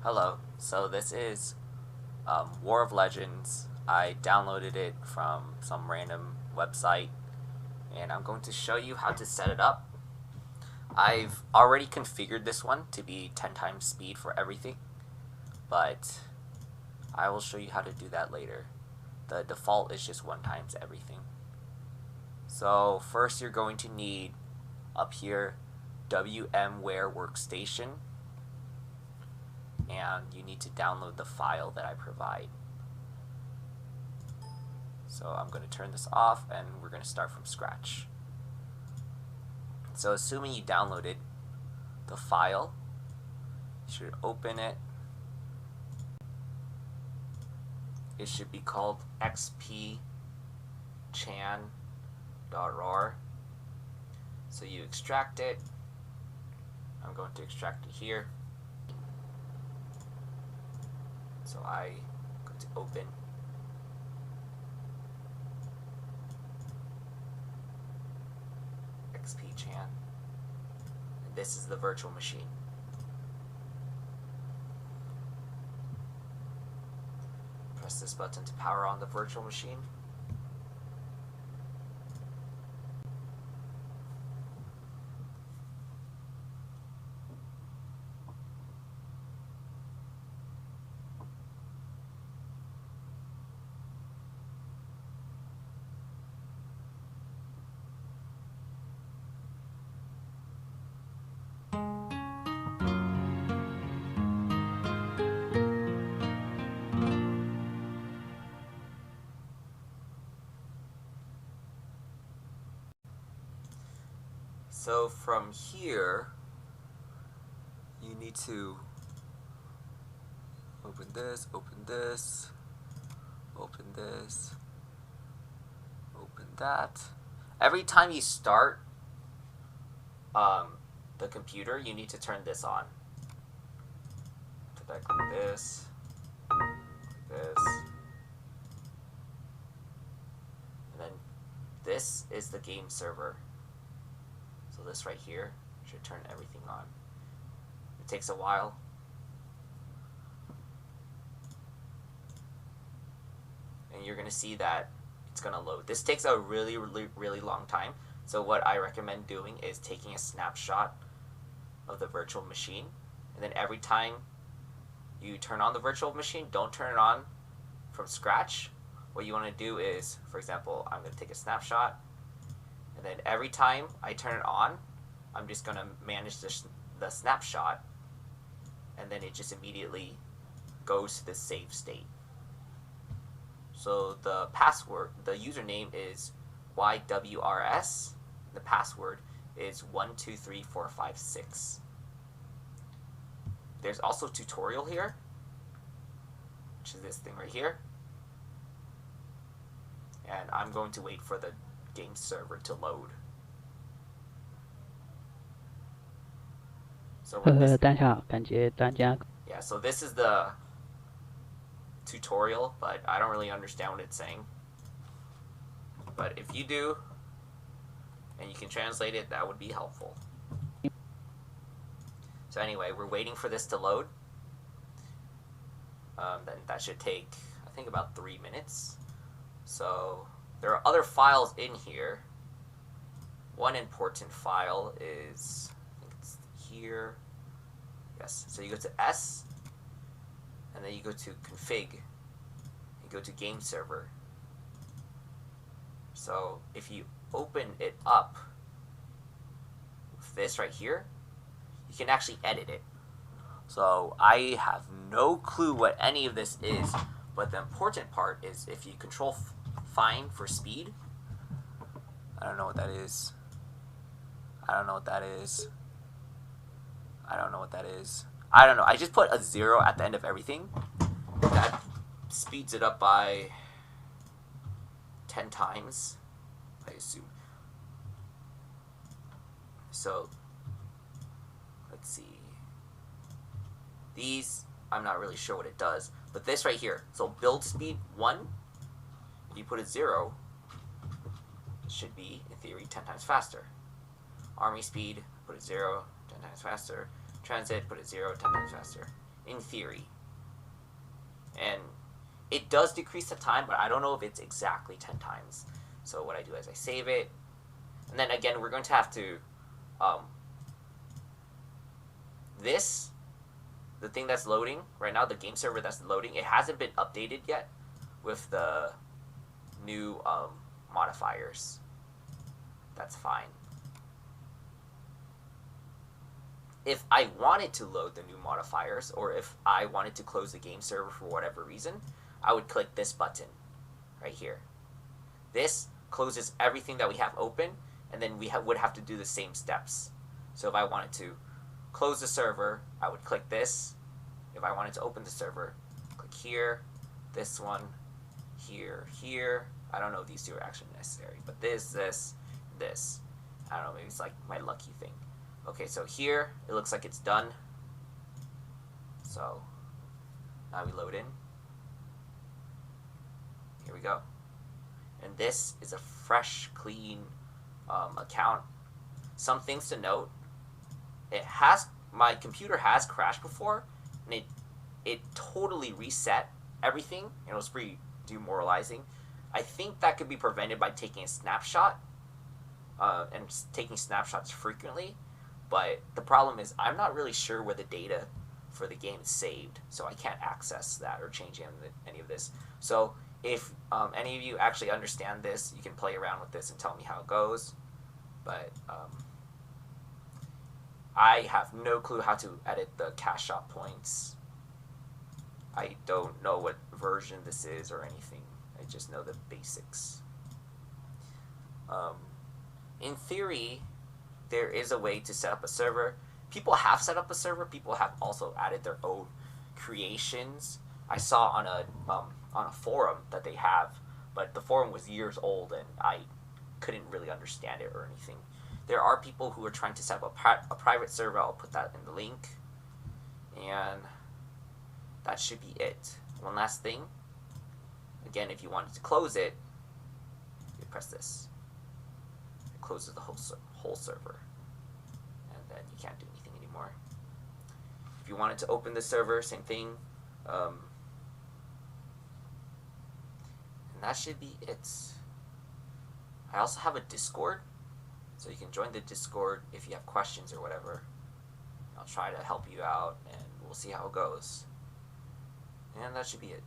Hello, so this is War of Legends. I downloaded it from some random website and I'm going to show you how to set it up. I've already configured this one to be 10 times speed for everything, but I will show you how to do that later. The default is just 1 times everything. So first you're going to need up here VMware Workstation, and you need to download the file that I provide. So I'm going to turn this off and we're going to start from scratch. So assuming you downloaded the file, you should open it. It should be called xpchan.rar. So you extract it. I'm going to extract it here. So I go to open. xpchan. And this is the virtual machine. Press this button to power on the virtual machine. So from here, you need to open this, open this, open this, open that. Every time you start the computer, you need to turn this on. So I click this, this, and then this is the game server. So this right here should turn everything on. It takes a while. And you're going to see that it's going to load. This takes a really long time. So what I recommend doing is taking a snapshot of the virtual machine. And then every time you turn on the virtual machine, don't turn it on from scratch. What you want to do is, for example, I'm going to take a snapshot. And then every time I turn it on, I'm just going to manage the snapshot, and then it just immediately goes to the save state. So the password, the username is YWRS, the password is 123456. There's also a tutorial here, which is this thing right here. And I'm going to wait for the game server to load. So yeah, so this is the tutorial, but I don't really understand what it's saying. But if you do, and you can translate it, that would be helpful. So anyway, we're waiting for this to load. Then that should take, I think, about 3 minutes. So there are other files in here. One important file is, I think it's here. Yes, so you go to S, and then you go to config, you go to game server. So if you open it up with this right here, you can actually edit it. So I have no clue what any of this is, but the important part is if you control find for speed. I don't know what that is. I don't know what that is. I don't know what that is. I don't know. I just put a 0 at the end of everything. That speeds it up by 10 times, I assume. So, let's see. These, I'm not really sure what it does. But this right here, so build speed 1, if you put it 0, it should be, in theory, 10 times faster. Army speed, put it 0, 10 times faster. Transit, put it 0, 10 times faster. in theory. And it does decrease the time, but I don't know if it's exactly 10 times. So what I do is I save it, and then again we're going to have to the thing that's loading right now, the game server that's loading, it hasn't been updated yet with the new modifiers. That's fine. If I wanted to load the new modifiers, or if I wanted to close the game server for whatever reason, I would click this button right here. This closes everything that we have open, and then we would have to do the same steps. So if I wanted to close the server, I would click this. If I wanted to open the server, click here, this one, here, here. I don't know if these two are actually necessary, but this. I don't know, maybe it's like my lucky thing. Okay, so here, it looks like it's done. So, now we load in. Here we go. And this is a fresh, clean account. Some things to note. My computer has crashed before, and it totally reset everything, and it was pretty demoralizing. I think that could be prevented by taking a snapshot, and taking snapshots frequently. But the problem is I'm not really sure where the data for the game is saved, so I can't access that or change any of this. So if any of you actually understand this, you can play around with this and tell me how it goes. But I have no clue how to edit the cash shop points. I don't know what version this is or anything. I just know the basics. In theory, there is a way to set up a server. People have set up a server. People have also added their own creations. I saw on a forum that they have, but the forum was years old and I couldn't really understand it or anything. There are people who are trying to set up a private server. I'll put that in the link. And that should be it. One last thing. Again, if you wanted to close it, you press this. It closes the whole server. And then you can't do anything anymore. If you wanted to open the server, same thing. And that should be it. I also have a Discord. So you can join the Discord if you have questions or whatever. I'll try to help you out, and we'll see how it goes. And that should be it.